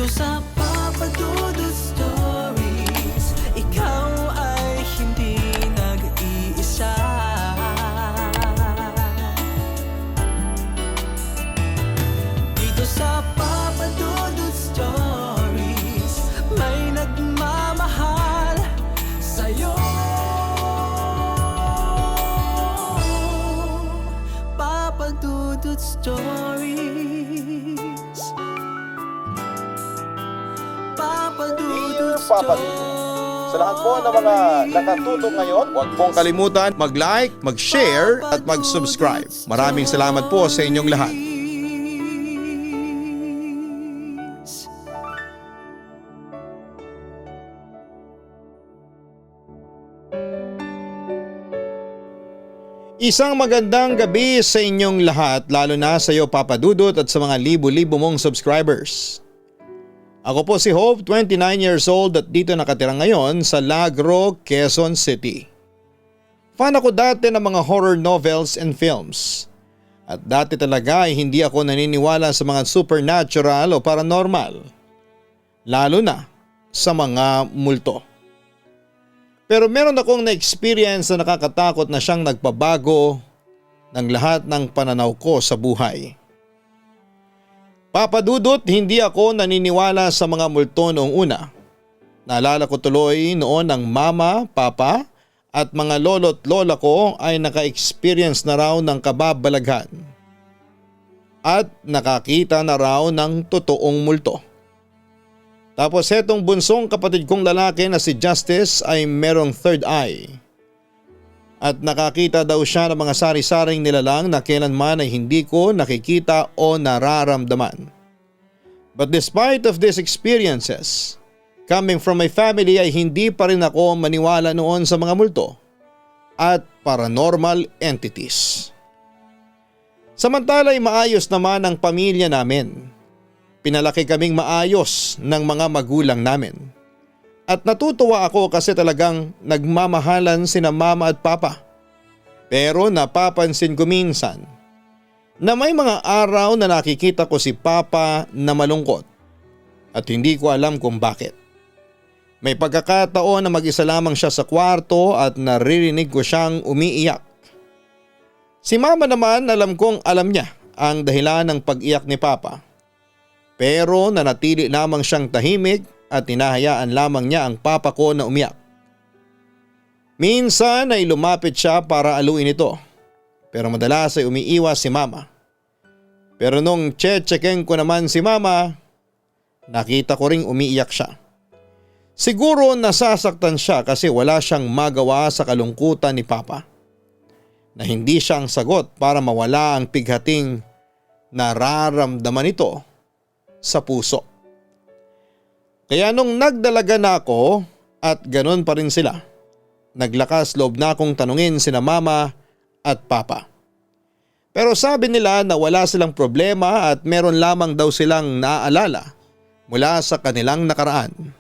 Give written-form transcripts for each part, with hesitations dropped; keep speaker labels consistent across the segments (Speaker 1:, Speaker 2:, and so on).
Speaker 1: sa Papa Dudut Stories, ikaw ay hindi nag-iisa. Dito sa Papa Dudut Stories, may nagmamahal sa'yo. Papa Dudut Stories, Papa Dudut
Speaker 2: Papa Dudut. Sa lahat po ng mga nakatutok ngayon, huwag pong kalimutan mag-like, mag-share at mag-subscribe. Maraming salamat po sa inyong lahat. Isang magandang gabi sa inyong lahat, lalo na sa iyo Papa Dudut at sa mga libo-libo mong subscribers. Ako po si Hope, 29 years old at dito nakatira ngayon sa Lagro, Quezon City. Fan ako dati ng mga horror novels and films. At dati talaga ay hindi ako naniniwala sa mga supernatural o paranormal. Lalo na sa mga multo. Pero meron akong na-experience na nakakatakot na siyang nagpabago ng lahat ng pananaw ko sa buhay. Papa Dudut, hindi ako naniniwala sa mga multo noong una. Naalala ko tuloy noon ang mama, papa at mga lolo't lola ko ay naka-experience na raw ng kababalaghan. At nakakita na raw ng totoong multo. Tapos etong bunsong kapatid kong lalaki na si Justice ay merong third eye. At nakakita daw siya ng mga sari-saring nilalang na kailanman ay hindi ko nakikita o nararamdaman. But despite of these experiences, coming from my family ay hindi pa rin ako maniwala noon sa mga multo at paranormal entities. Samantala ay maayos naman ang pamilya namin. Pinalaki kaming maayos ng mga magulang namin. At natutuwa ako kasi talagang nagmamahalan sina mama at papa. Pero napapansin ko minsan na may mga araw na nakikita ko si papa na malungkot at hindi ko alam kung bakit. May pagkakataon na mag-isa lamang siya sa kwarto at naririnig ko siyang umiiyak. Si mama naman alam kong alam niya ang dahilan ng pag-iyak ni papa. Pero nanatili lamang siyang tahimik at hinahayaan lamang niya ang papa ko na umiyak. Minsan ay lumapit siya para aluin ito. Pero madalas ay umiiwas si mama. Pero nung checken ko naman si mama, nakita ko ring umiiyak siya. Siguro nasasaktan siya kasi wala siyang magawa sa kalungkutan ni papa. Na hindi siyang sagot para mawala ang pighating nararamdaman ito sa puso. Kaya nung nagdalaga na ako at ganun pa rin sila, naglakas loob na akong tanungin sina mama at papa. Pero sabi nila na wala silang problema at meron lamang daw silang naaalala mula sa kanilang nakaraan.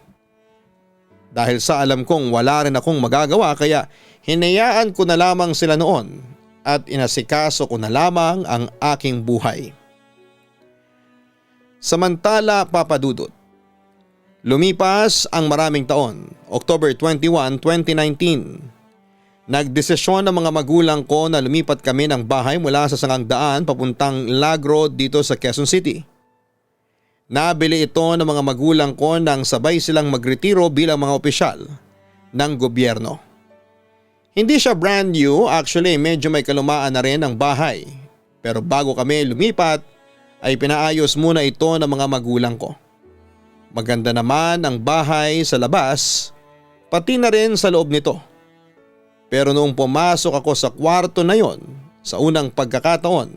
Speaker 2: Dahil sa alam kong wala rin akong magagawa kaya hinayaan ko na lamang sila noon at inasikaso ko na lamang ang aking buhay. Samantala Papa Dudut, lumipas ang maraming taon, October 21, 2019. Nagdesisyon ng mga magulang ko na lumipat kami ng bahay mula sa Sangangdaan papuntang Lagro dito sa Quezon City. Nabili ito ng mga magulang ko nang sabay silang magretiro bilang mga opisyal ng gobyerno. Hindi siya brand new, actually medyo may kalumaan na rin ang bahay. Pero bago kami lumipat ay pinaayos muna ito ng mga magulang ko. Maganda naman ang bahay sa labas, pati na rin sa loob nito. Pero noong pumasok ako sa kwarto na yon, sa unang pagkakataon,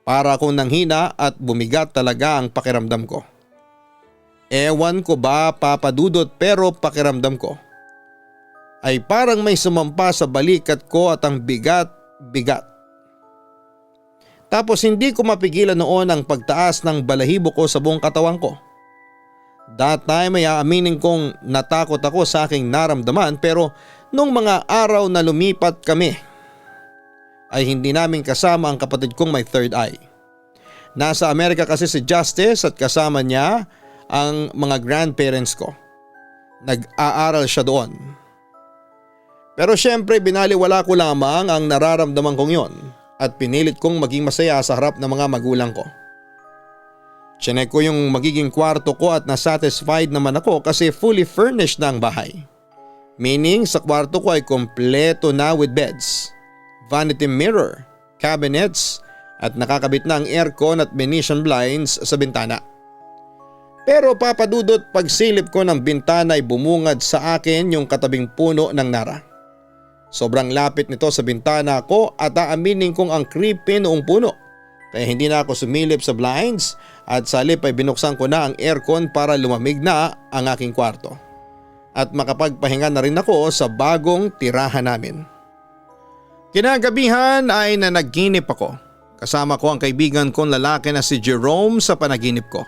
Speaker 2: para akong nanghina at bumigat talaga ang pakiramdam ko. Ewan ko ba Papa Dudut pero pakiramdam ko ay parang may sumampa sa balikat ko at ang bigat-bigat. Tapos hindi ko mapigilan noon ang pagtaas ng balahibo ko sa buong katawan ko. That time ay aaminin kong natakot ako sa aking naramdaman pero nung mga araw na lumipat kami ay hindi namin kasama ang kapatid kong may third eye. Nasa Amerika kasi si Justice at kasama niya ang mga grandparents ko. Nag-aaral siya doon. Pero syempre binaliwala ko lamang ang nararamdaman kong yon at pinilit kong maging masaya sa harap ng mga magulang ko. Chinek ko yung magiging kwarto ko at nasatisfied naman ako kasi fully furnished na ang bahay. Meaning sa kwarto ko ay kompleto na with beds, vanity mirror, cabinets at nakakabit na ang aircon at Venetian blinds sa bintana. Pero papadudot pagsilip ko ng bintana ay bumungad sa akin yung katabing puno ng nara. Sobrang lapit nito sa bintana ko at aaminin kong ang creepy noong puno. Kaya hindi na ako sumilip sa blinds at sa halip ay binuksan ko na ang aircon para lumamig na ang aking kwarto. At makapagpahinga na rin ako sa bagong tirahan namin. Kinagabihan ay nanaginip ako. Kasama ko ang kaibigan kong lalaki na si Jerome sa panaginip ko.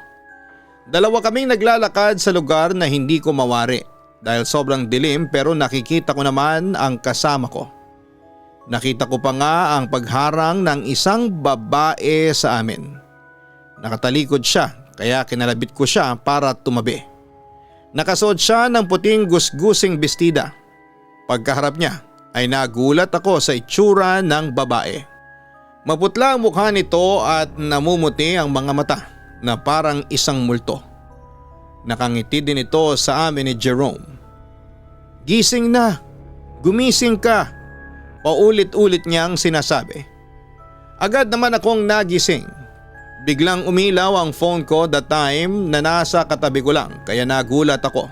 Speaker 2: Dalawa kaming naglalakad sa lugar na hindi ko mawari dahil sobrang dilim pero nakikita ko naman ang kasama ko. Nakita ko pa nga ang pagharang ng isang babae sa amin. Nakatalikod siya kaya kinalabit ko siya para tumabi. Nakasuot siya ng puting gusgusing bestida. Pagkaharap niya ay nagulat ako sa itsura ng babae. Maputla ang mukha nito at namumuti ang mga mata na parang isang multo. Nakangiti din ito sa amin ni Jerome. "Gising na! Gumising ka!" Paulit-ulit niyang sinasabi. Agad naman akong nagising. Biglang umilaw ang phone ko that time na nasa katabi ko lang kaya nagulat ako.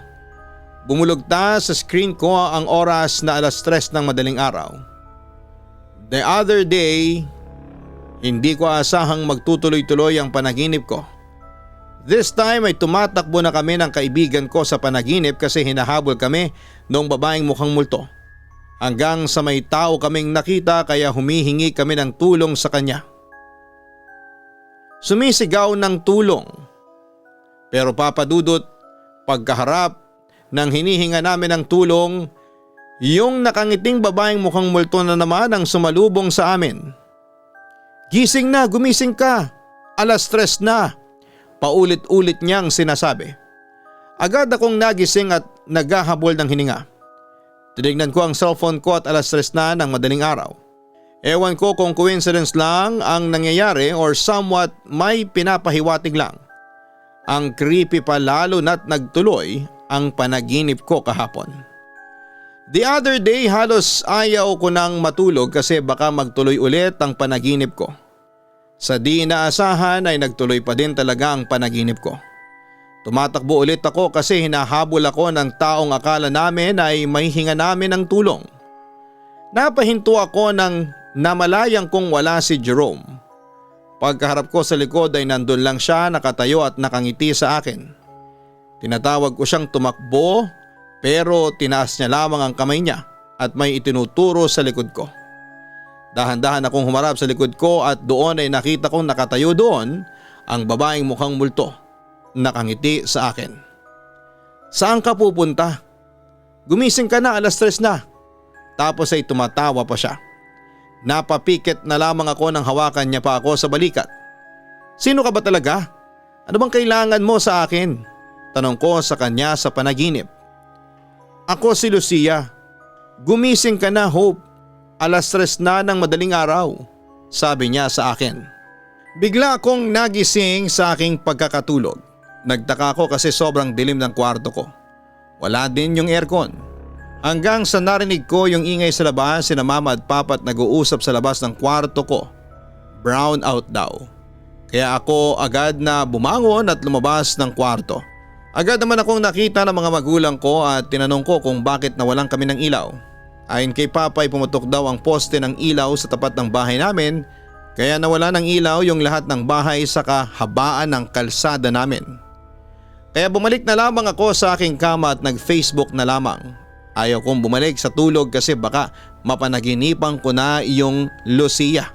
Speaker 2: Bumulugta sa screen ko ang oras na 3:00 ng madaling araw. The other day, hindi ko asahang magtutuloy-tuloy ang panaginip ko. This time ay tumatakbo na kami ng kaibigan ko sa panaginip kasi hinahabol kami noong babaeng mukhang multo. Hanggang sa may tao kaming nakita kaya humihingi kami ng tulong sa kanya. Sumisigaw ng tulong. Pero papadudot, pagkaharap ng hinihinga namin ng tulong, yung nakangiting babaeng mukhang multo na naman ang sumalubong sa amin. "Gising na, gumising ka! 3:00 na!" Paulit-ulit niyang sinasabi. Agad akong nagising at naghahabol ng hininga. Tinignan ko ang cellphone ko at 3:00 na ng madaling araw. Ewan ko kung coincidence lang ang nangyayari or somewhat may pinapahiwatig lang. Ang creepy pa lalo na't nagtuloy ang panaginip ko kahapon. The other day halos ayaw ko nang matulog kasi baka magtuloy ulit ang panaginip ko. Sa di inaasahan ay nagtuloy pa din talaga ang panaginip ko. Tumatakbo ulit ako kasi hinahabol ako ng taong akala namin ay mahihinga namin ng tulong. Napahinto ako nang namalayang kong wala si Jerome. Pagkaharap ko sa likod ay nandun lang siya nakatayo at nakangiti sa akin. Tinatawag ko siyang tumakbo pero tinaas niya lamang ang kamay niya at may itinuturo sa likod ko. Dahan-dahan akong humarap sa likod ko at doon ay nakita kong nakatayo doon ang babaeng mukhang multo. Nakangiti sa akin. "Saan ka pupunta? Gumising ka na, 3:00 na." Tapos ay tumatawa pa siya. Napapikit na lamang ako nang hawakan niya pa ako sa balikat. "Sino ka ba talaga? Ano bang kailangan mo sa akin?" Tanong ko sa kanya sa panaginip. "Ako si Lucia. Gumising ka na, Hope. 3:00 na ng madaling araw." Sabi niya sa akin. Bigla akong nagising sa aking pagkakatulog. Nagtaka ako kasi sobrang dilim ng kwarto ko. Wala din yung aircon. Hanggang sa narinig ko yung ingay sa labas, sina mama at papa at nag-uusap sa labas ng kwarto ko. Brown out daw. Kaya ako agad na bumangon at lumabas ng kwarto. Agad naman akong nakita ng mga magulang ko at tinanong ko kung bakit nawalan kami ng ilaw. Ayon kay papa ay pumutok daw ang poste ng ilaw sa tapat ng bahay namin kaya nawala ng ilaw yung lahat ng bahay sa kahabaan ng kalsada namin. Kaya bumalik na lamang ako sa aking kama at nag-Facebook na lamang. Ayaw kong bumalik sa tulog kasi baka mapanaginipan ko na yung Lucia.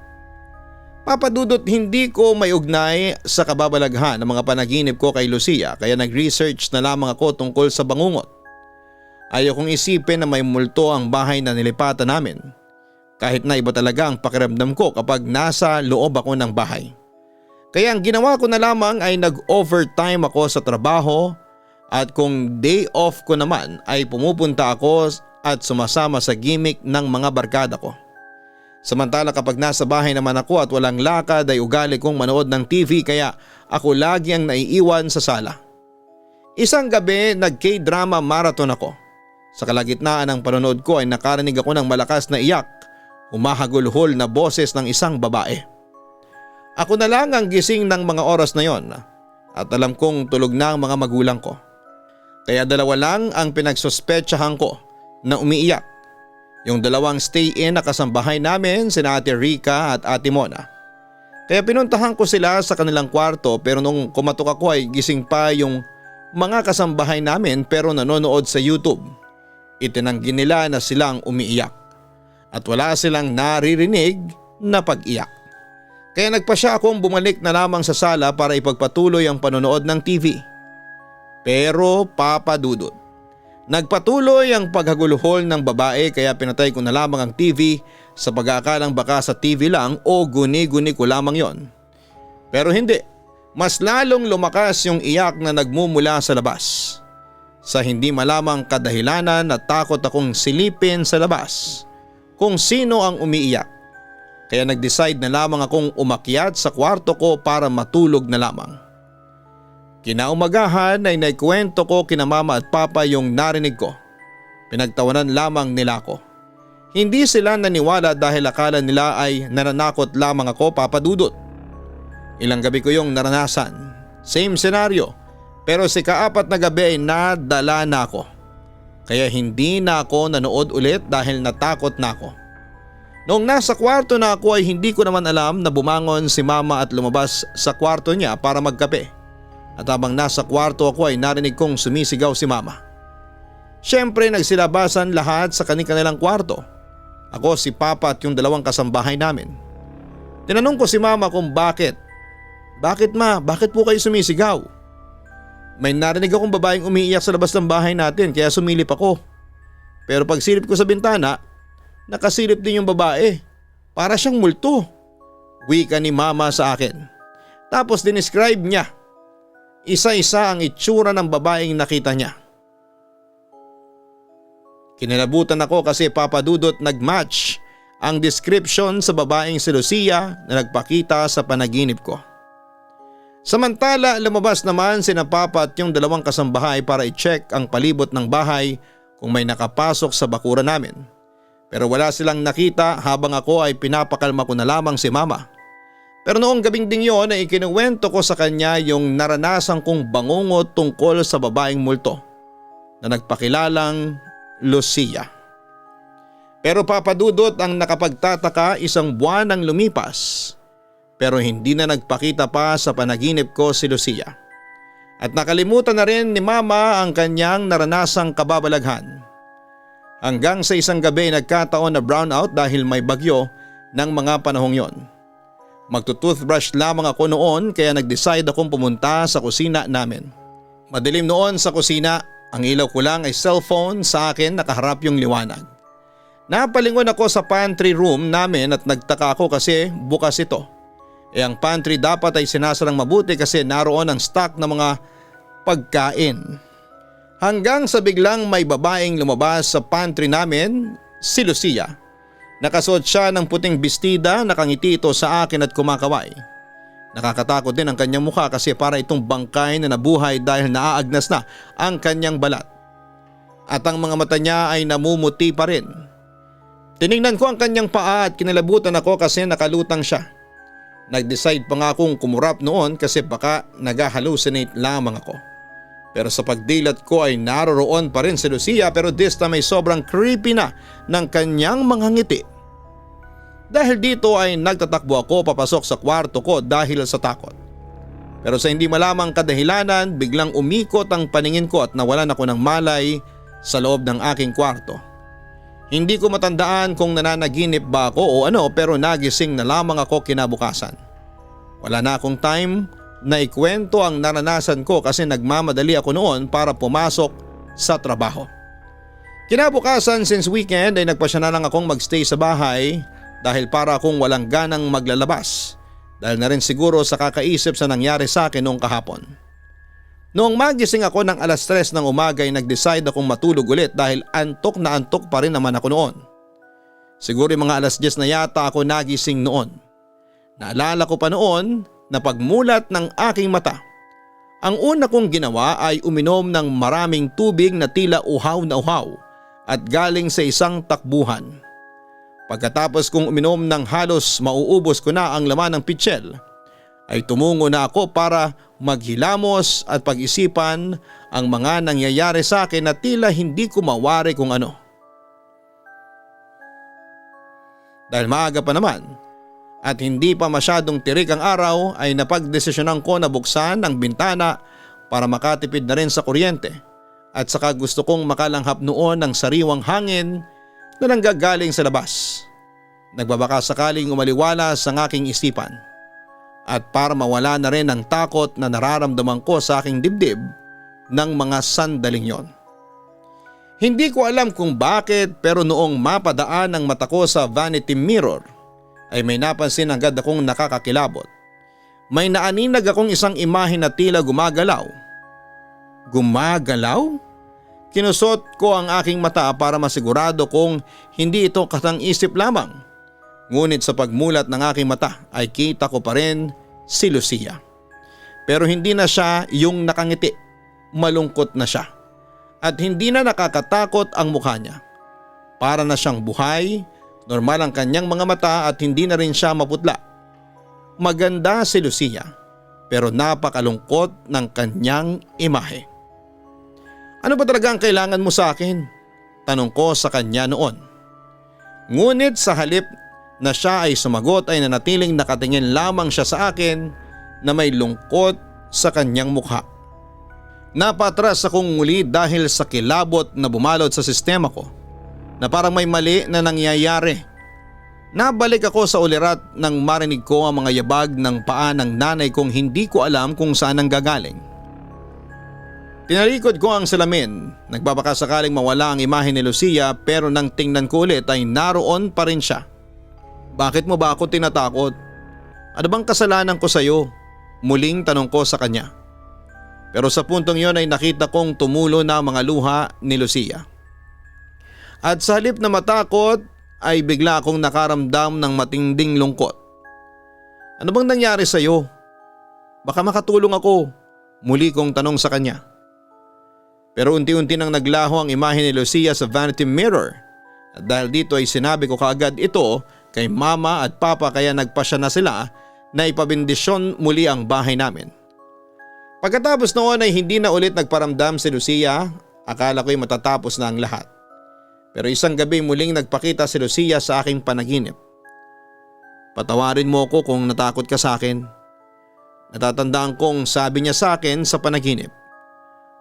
Speaker 2: Papadudot hindi ko may ugnay sa kababalaghan ng mga panaginip ko kay Lucia kaya nag-research na lamang ako tungkol sa bangungot. Ayaw kong isipin na may multo ang bahay na nilipatan namin. Kahit na iba talaga ang pakiramdam ko kapag nasa loob ako ng bahay. Kaya ang ginawa ko na lamang ay nag-overtime ako sa trabaho at kung day off ko naman ay pumupunta ako at sumasama sa gimmick ng mga barkada ko. Samantala kapag nasa bahay naman ako at walang lakad ay ugali kong manood ng TV kaya ako lagi ang naiiwan sa sala. Isang gabi nag-K-drama marathon ako. Sa kalagitnaan ng panonood ko ay nakarinig ako ng malakas na iyak, humahagulhol na boses ng isang babae. Ako na lang ang gising ng mga oras na yon at alam kong tulog na ang mga magulang ko. Kaya dalawa lang ang pinagsospetsahan ko na umiiyak. Yung dalawang stay-in na kasambahay namin sina Ate Rica at Ate Mona. Kaya pinuntahan ko sila sa kanilang kwarto pero nung kumatok ako ay gising pa yung mga kasambahay namin pero nanonood sa YouTube. Itinanggi nila na silang umiiyak at wala silang naririnig na pag-iyak. Kaya nagpasya akong bumalik na lamang sa sala para ipagpatuloy ang panonood ng TV. Pero Papa Dudut, nagpatuloy ang paghagulhol ng babae kaya pinatay ko na lamang ang TV sa pag-aakalang baka sa TV lang o guni-guni ko lamang yon. Pero hindi, mas lalong lumakas yung iyak na nagmumula sa labas. Sa hindi malamang kadahilanan na takot akong silipin sa labas kung sino ang umiiyak. Kaya nag-decide na lamang akong umakyat sa kwarto ko para matulog na lamang. Kinaumagahan ay naikwento ko kina mama at papa yung narinig ko. Pinagtawanan lamang nila ako. Hindi sila naniwala dahil akala nila ay nananakot lamang ako, Papa Dudut. Ilang gabi ko yung naranasan. Same scenario. Pero sa kaapat na gabi ay nadala na ako. Kaya hindi na ako nanood ulit dahil natakot na ako. Noong nasa kwarto na ako ay hindi ko naman alam na bumangon si mama at lumabas sa kwarto niya para magkape. At habang nasa kwarto ako ay narinig kong sumisigaw si mama. Siyempre nagsilabasan lahat sa kanilang kwarto. Ako, si papa at yung dalawang kasambahay namin. Tinanong ko si mama kung bakit. Bakit ma? Bakit po kayo sumisigaw? May narinig akong babaeng umiiyak sa labas ng bahay natin kaya sumilip ako. Pero pagsilip ko sa bintana, nakasilip din yung babae. Para siyang multo. Wika ni mama sa akin. Tapos dinescribe niya. Isa-isa ang itsura ng babaeng nakita niya. Kinilabutan ako kasi Papa Dudut nag-match ang description sa babaeng si Lucia na nagpakita sa panaginip ko. Samantala lumabas naman sina Papa at yung dalawang kasambahay para i-check ang palibot ng bahay kung may nakapasok sa bakuran namin. Pero wala silang nakita habang ako ay pinapakalma ko na lamang si mama. Pero noong gabing ding yon ay ikinuwento ko sa kanya yung naranasan kong bangungot tungkol sa babaeng multo na nagpakilalang Lucia. Pero Papa Dudut, ang nakapagtataka, isang buwan ang lumipas pero hindi na nagpakita pa sa panaginip ko si Lucia. At nakalimutan na rin ni mama ang kanyang naranasang kababalaghan. Hanggang sa isang gabi nagkataon na brownout dahil may bagyo ng mga panahong yon. Magtutoothbrush lamang ako noon kaya nag-decide akong pumunta sa kusina namin. Madilim noon sa kusina, ang ilaw ko lang ay cellphone, sa akin nakaharap yung liwanag. Napalingon ako sa pantry room namin at nagtaka ako kasi bukas ito. Ang pantry dapat ay sinasarang mabuti kasi naroon ang stock ng mga pagkain. Hanggang sa biglang may babaeng lumabas sa pantry namin, si Lucia. Nakasuot siya ng puting bestida, nakangiti ito sa akin at kumakaway. Nakakatakot din ang kanyang mukha kasi para itong bangkay na nabuhay dahil naaagnas na ang kanyang balat. At ang mga mata niya ay namumuti pa rin. Tiningnan ko ang kanyang paa at kinilabutan ako kasi nakalutang siya. Nag-decide pa nga akong kumurap noon kasi baka nag-hallucinate lamang ako. Pero sa pagdilat ko ay naroroon pa rin si Lucia pero this time ay sobrang creepy na ng kanyang mga ngiti. Dahil dito ay nagtatakbo ako papasok sa kwarto ko dahil sa takot. Pero sa hindi malamang kadahilanan biglang umikot ang paningin ko at nawalan ako ng malay sa loob ng aking kwarto. Hindi ko matandaan kung nananaginip ba ako o ano pero nagising na lamang ako kinabukasan. Wala na akong time na ikwento ang naranasan ko kasi nagmamadali ako noon para pumasok sa trabaho. Kinabukasan since weekend ay nagpasya na lang akong magstay sa bahay dahil para akong walang ganang maglalabas Dahil na rin siguro sa kakaisip sa nangyari sa akin noong kahapon. Noong magising ako ng alas 3 ng umaga ay nag-decide akong matulog ulit dahil antok na antok pa rin naman ako noon. Siguro yung mga alas 10 na yata ako nagising noon. Naalala ko pa noon na pagmulat ng aking mata, ang una kong ginawa ay uminom ng maraming tubig na tila uhaw na uhaw at galing sa isang takbuhan. Pagkatapos kong uminom ng halos mauubos ko na ang laman ng pitsil, ay tumungo na ako para maghilamos at pag-isipan ang mga nangyayari sa akin na tila hindi ko mawari kung ano. Dahil maaga pa naman at hindi pa masyadong tirik ang araw ay napagdesisyonan ko na buksan ang bintana para makatipid na rin sa kuryente at saka gusto kong makalanghap noon ng sariwang hangin na nanggagaling sa labas. Nagbabaka sakaling umaliwalas ang aking isipan at para mawala na rin ang takot na nararamdaman ko sa aking dibdib ng mga sandaling yon. Hindi ko alam kung bakit pero noong mapadaan ang mata ko sa vanity mirror ay may napansin agad akong nakakakilabot. May naaninag akong isang imahe na tila gumagalaw. Gumagalaw? Kinusot ko ang aking mata para masigurado kung hindi ito katang-isip lamang. Ngunit sa pagmulat ng aking mata ay kita ko pa rin si Lucia. Pero hindi na siya yung nakangiti, malungkot na siya. At hindi na nakakatakot ang mukha niya. Para na siyang buhay, normal ang kanyang mga mata at hindi na rin siya maputla. Maganda si Lucia pero napakalungkot ng kanyang imahe. Ano ba talaga ang kailangan mo sa akin? Tanong ko sa kanya noon. Ngunit sa halip na siya ay sumagot ay nanatiling nakatingin lamang siya sa akin na may lungkot sa kanyang mukha. Napatras akong muli dahil sa kilabot na bumalot sa sistema ko na parang may mali na nangyayari. Nabalik ako sa ulirat nang marinig ko ang mga yabag ng paa ng nanay kong hindi ko alam kung saan ang gagaling. Tinalikod ko ang salamin, nagbabaka sakaling mawala ang imahe ni Lucia pero nang tingnan ko ulit ay naroon pa rin siya. Bakit mo ba ako tinatakot? Ano bang kasalanan ko sa iyo? Muling tanong ko sa kanya. Pero sa puntong yon ay nakita kong tumulo na mga luha ni Lucia. At sa halip na matakot ay bigla akong nakaramdam ng matinding lungkot. Ano bang nangyari sa iyo? Baka makatulong ako, muli kong tanong sa kanya. Pero unti-unti nang naglaho ang imahe ni Lucia sa vanity mirror at dahil dito ay sinabi ko kaagad ito kay mama at papa kaya nagpasya na sila na ipabindisyon muli ang bahay namin. Pagkatapos noon ay hindi na ulit nagparamdam si Lucia, akala ko'y matatapos na ang lahat. Pero isang gabi muling nagpakita si Lucia sa aking panaginip. Patawarin mo ako kung natakot ka sa akin. Natatandaan kong sabi niya sa akin sa panaginip.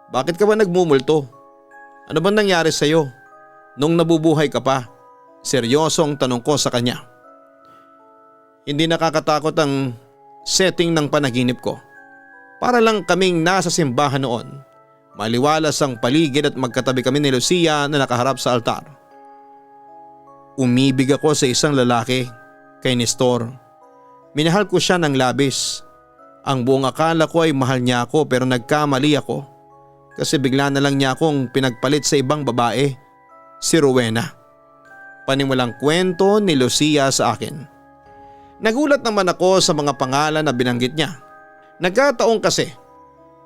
Speaker 2: Bakit ka ba nagmumulto? Ano bang nangyari sa iyo? Nung nabubuhay ka pa? Seryosong tanong ko sa kanya. Hindi nakakatakot ang setting ng panaginip ko. Para lang kaming nasa simbahan noon. Maliwalas ang paligid at magkatabi kami ni Lucia na nakaharap sa altar. Umibig ako sa isang lalaki, kay Nestor. Minahal ko siya ng labis. Ang buong akala ko ay mahal niya ako pero nagkamali ako. Kasi bigla na lang niya akong pinagpalit sa ibang babae, si Rowena. Panimulang kwento ni Lucia sa akin. Nagulat naman ako sa mga pangalan na binanggit niya. Nagkataon kasi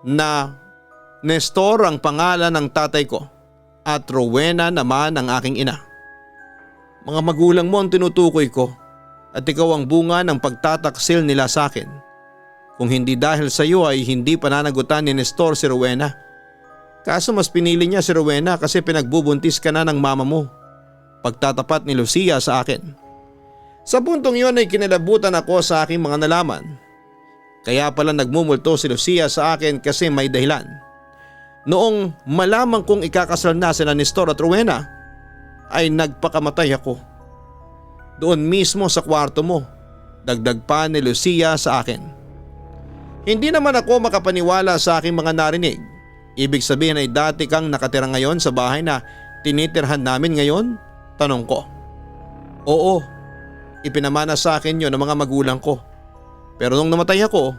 Speaker 2: na Nestor ang pangalan ng tatay ko at Rowena naman ang aking ina. Mga magulang mo ang tinutukoy ko at ikaw ang bunga ng pagtataksil nila sa akin. Kung hindi dahil sa iyo ay hindi pananagutan ni Nestor si Rowena. Kaso mas pinili niya si Rowena kasi pinagbubuntis ka na ng mama mo. Pagtatapat ni Lucia sa akin. Sa puntong yon ay kinilabutan ako sa aking mga nalaman. Kaya pala nagmumulto si Lucia sa akin kasi may dahilan. Noong malaman kong ikakasal na sila Nestor at Rowena, ay nagpakamatay ako. Doon mismo sa kwarto mo, dagdag pa ni Lucia sa akin. Hindi naman ako makapaniwala sa aking mga narinig. Ibig sabihin ay dati kang nakatira ngayon sa bahay na tinitirhan namin ngayon? Tanong ko. Oo, ipinamana sa akin yun ng mga magulang ko. Pero nung namatay ako,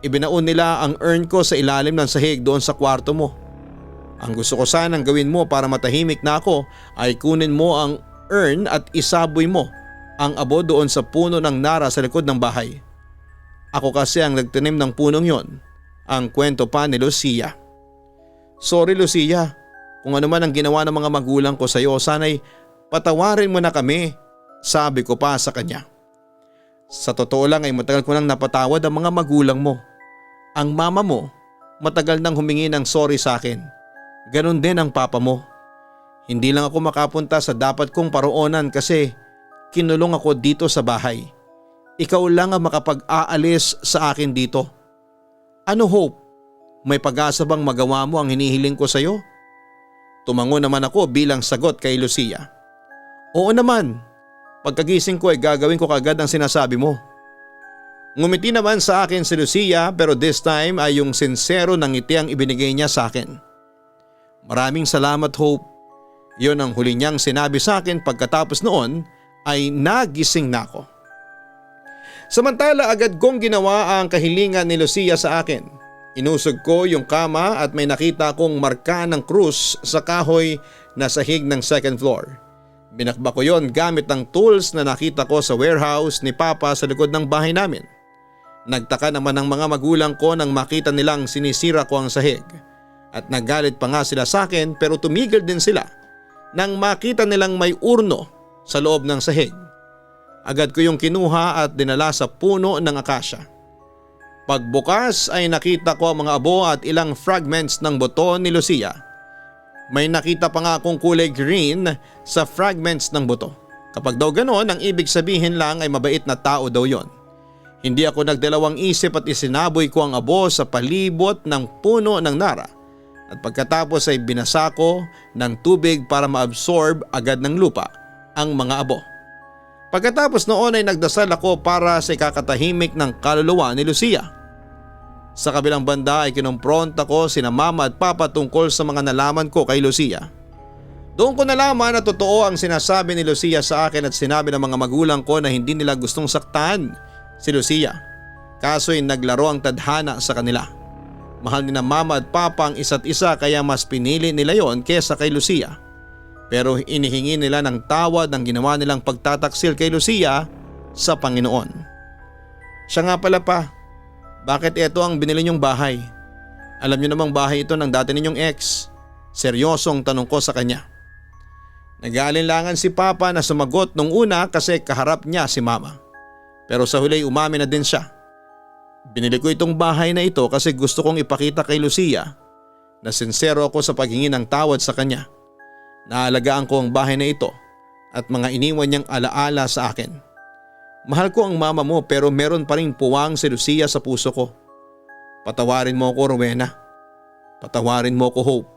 Speaker 2: ibinaon nila ang urn ko sa ilalim ng sahig doon sa kwarto mo. Ang gusto ko sanang gawin mo para matahimik na ako ay kunin mo ang urn at isaboy mo ang abo doon sa puno ng nara sa likod ng bahay. Ako kasi ang nagtanim ng punong yon, ang kwento pa ni Lucia. Sorry Lucia, kung ano man ang ginawa ng mga magulang ko sa iyo, sana'y patawarin mo na kami, sabi ko pa sa kanya. Sa totoo lang ay matagal ko nang napatawad ang mga magulang mo. Ang mama mo, matagal nang humingi ng sorry sa akin. Ganon din ang papa mo. Hindi lang ako makapunta sa dapat kong paroonan kasi kinulong ako dito sa bahay. Ikaw lang ang makapag-aalis sa akin dito. Ano Hope? May pag-asa bang magawa mo ang hinihiling ko sa iyo? Tumango naman ako bilang sagot kay Lucia. Oo naman. Pagkagising ko ay gagawin ko kagad ang sinasabi mo. Ngumiti naman sa akin si Lucia pero this time ay yung sincero ng ngiti ang ibinigay niya sa akin. Maraming salamat Hope. Yon ang huli niyang sinabi sa akin pagkatapos noon ay nagising na ako. Samantala agad kong ginawa ang kahilingan ni Lucia sa akin. Inusog ko yung kama at may nakita kong marka ng krus sa kahoy na sahig ng second floor. Binakbak ko yon gamit ang tools na nakita ko sa warehouse ni Papa sa likod ng bahay namin. Nagtaka naman ang mga magulang ko nang makita nilang sinisira ko ang sahig. At nagalit pa nga sila sa akin pero tumigil din sila nang makita nilang may urno sa loob ng sahig. Agad ko yung kinuha at dinala sa puno ng akasya. Pagbukas ay nakita ko ang mga abo at ilang fragments ng buto ni Lucia. May nakita pa nga akong kulay green sa fragments ng buto. Kapag daw ganon, ang ibig sabihin lang ay mabait na tao daw yon. Hindi ako nagdalawang isip at isinaboy ko ang abo sa palibot ng puno ng nara. At pagkatapos ay binasa ko ng tubig para ma-absorb agad ng lupa ang mga abo. Pagkatapos noon ay nagdasal ako para sa ikakatahimik ng kaluluwa ni Lucia. Sa kabilang banda ay kinumpronta ko sina Mama at Papa tungkol sa mga nalaman ko kay Lucia. Doon ko nalaman na totoo ang sinasabi ni Lucia sa akin at sinabi ng mga magulang ko na hindi nila gustong saktan si Lucia. Kaso ay naglaro ang tadhana sa kanila. Mahal ni na Mama at Papa ang isa't isa kaya mas pinili nila yon kesa kay Lucia. Pero inihingi nila ng tawad ang ginawa nilang pagtataksil kay Lucia sa Panginoon. Siya nga pala pa, bakit ito ang binili niyong bahay? Alam niyo namang bahay ito ng dati ninyong ex. Seryosong tanong ko sa kanya. Nag-aalinlangan si Papa na sumagot nung una kasi kaharap niya si Mama. Pero sa huli umamin na din siya. Binili ko itong bahay na ito kasi gusto kong ipakita kay Lucia na sincero ako sa paghingi ng tawad sa kanya. Naalagaan ko ang bahay na ito at mga iniwan niyang alaala sa akin. Mahal ko ang mama mo pero meron pa ring puwang si Lucia sa puso ko. Patawarin mo ako Rowena. Patawarin mo ako Hope.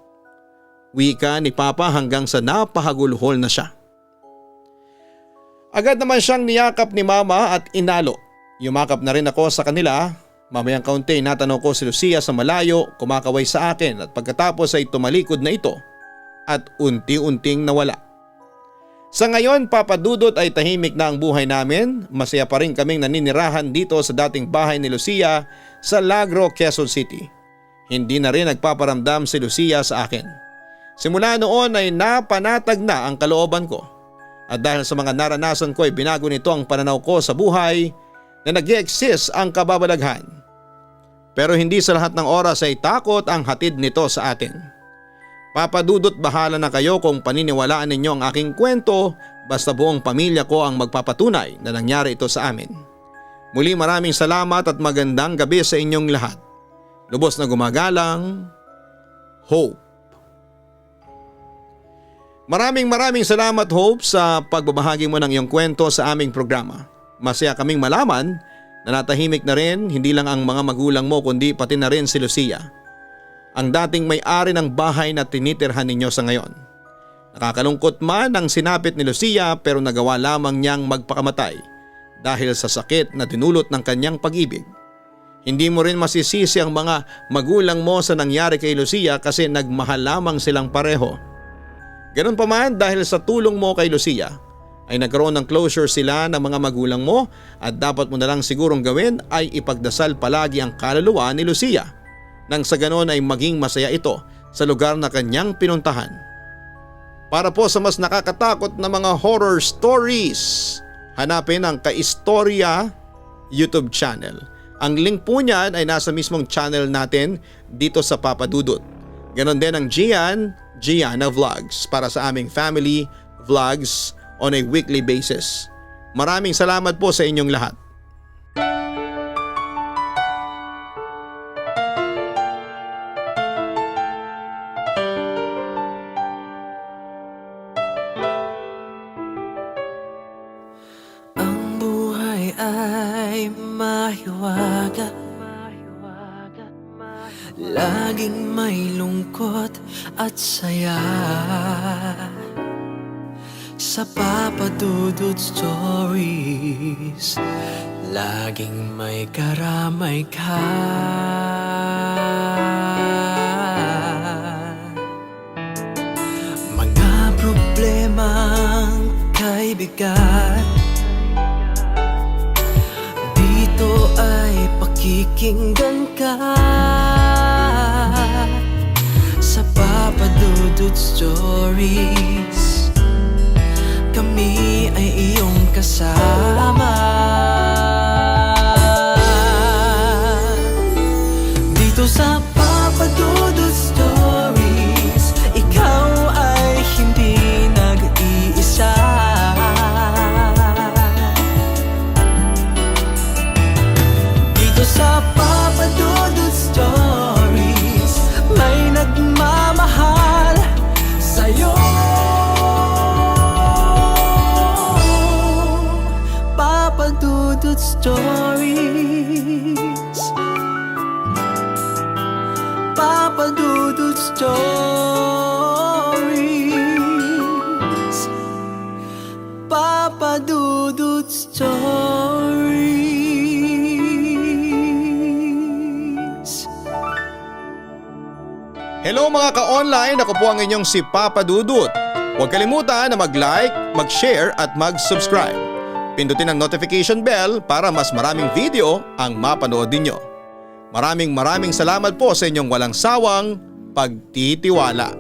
Speaker 2: Wika ni Papa hanggang sa napahagulhol na siya. Agad naman siyang niyakap ni Mama at inalo. Yumakap na rin ako sa kanila. Mamayang kaunti natanong ko si Lucia sa malayo, kumakaway sa akin at pagkatapos ay tumalikod na ito at unti-unting nawala. Sa ngayon Papa Dudut ay tahimik na ang buhay namin. Masaya pa rin kaming naninirahan dito sa dating bahay ni Lucia sa Lagro, Quezon City. Hindi na rin nagpaparamdam si Lucia sa akin. Simula noon ay napanatag na ang kalooban ko. At dahil sa mga naranasan ko ay binago nito ang pananaw ko sa buhay na nag-i-exist ang kababalaghan. Pero hindi sa lahat ng oras ay takot ang hatid nito sa atin. Papa Dudut, bahala na kayo kung paniniwalaan ninyo ang aking kwento basta buong pamilya ko ang magpapatunay na nangyari ito sa amin. Muli maraming salamat at magandang gabi sa inyong lahat. Lubos na gumagalang, Hope. Maraming salamat Hope sa pagbabahagi mo ng iyong kwento sa aming programa. Masaya kaming malaman na natahimik na rin hindi lang ang mga magulang mo kundi pati na rin si Lucia. Ang dating may-ari ng bahay na tinitirhan ninyo sa ngayon. Nakakalungkot man ang sinapit ni Lucia pero nagawa lamang niyang magpakamatay dahil sa sakit na dinulot ng kanyang pag-ibig. Hindi mo rin masisisi ang mga magulang mo sa nangyari kay Lucia kasi nagmahal lamang silang pareho. Ganun pa man dahil sa tulong mo kay Lucia ay nagkaroon ng closure sila ng mga magulang mo at dapat mo na lang sigurong gawin ay ipagdasal palagi ang kaluluwa ni Lucia nang sa ganon ay maging masaya ito sa lugar na kanyang pinuntahan. Para po sa mas nakakatakot na mga horror stories, hanapin ang Kaistorya YouTube channel. Ang link po niyan ay nasa mismong channel natin dito sa Papa Dudut. Ganon din ang Gianna Vlogs para sa aming family vlogs on a weekly basis. Maraming salamat po sa inyong lahat.
Speaker 1: Ang buhay ay mahiwaga, laging may lungkot at saya. Sa Papa Dudut Stories, laging may karamay ka. Mga problemang kay bigat, dito ay pakikinggan ka. Sa Papa Dudut Stories, kami ay iyong kasama. Dito sa Papa Dudut Stories, ikaw ay hindi nag-iisa. Dito sa Papa Dudut Stories, may nagmamahal sa'yo. Papa Dudut Stories, Papa Dudut Stories, Papa Dudut Stories.
Speaker 2: Hello mga ka-online, ako po ang inyong si Papa Dudut. Huwag kalimutan na mag-like, mag-share at mag-subscribe. Pindutin ang notification bell para mas maraming video ang mapanood ninyo. Maraming salamat po sa inyong walang sawang pagtitiwala.